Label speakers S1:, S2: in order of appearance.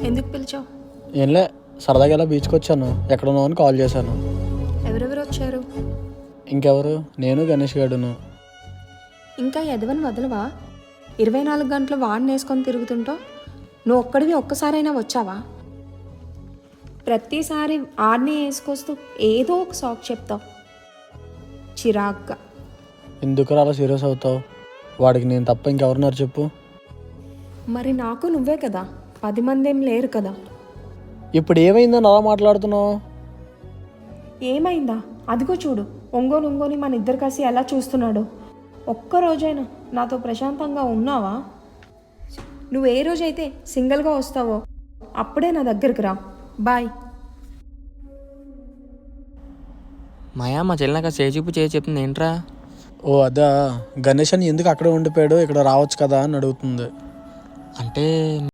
S1: ఎందుకు పిలిచావు?
S2: ఏంలే, సరదాగా ఇలా బీచ్కి వచ్చాను. ఎక్కడున్నావు అని కాల్ చేశాను.
S1: ఎవరెవరు వచ్చారు?
S2: ఇంకెవరు? నేను గణేష్ గాడును.
S1: ఇంకా ఎదవని వదలవా? 24 గంటలు వాడిని వేసుకొని తిరుగుతుంటావు. నువ్వు ఒక్కడివి ఒక్కసారైనా వచ్చావా? ప్రతిసారి ఆడిని వేసుకొస్తూ ఏదో ఒక సాక్ చెప్తావు చిరాగ్గా.
S2: ఎందుకు అలా సీరియస్ అవుతావు? వాడికి నేను తప్ప ఇంకెవరున్నారు చెప్పు.
S1: మరి నాకు నువ్వే కదా, 10 మంది ఏం లేరు కదా.
S2: ఇప్పుడు ఏమైందని అలా మాట్లాడుతున్నావు?
S1: ఏమైందా? అదిగో చూడు, ఒంగోని మన ఇద్దరు కలిసి ఎలా చూస్తున్నాడు. ఒక్కరోజైనా నాతో ప్రశాంతంగా ఉన్నావా? నువ్వు ఏ రోజైతే సింగిల్గా వస్తావో అప్పుడే నా దగ్గరికి రా. బాయ్.
S3: మాయా, మా చెల్లి నాకు చేచిప్పు చెప్తుంది ఏంట్రా?
S2: ఓ అదా, గణేష్ అని ఎందుకు అక్కడే ఉండిపోయాడు, ఇక్కడ రావచ్చు కదా అని అడుగుతుంది.
S3: అంటే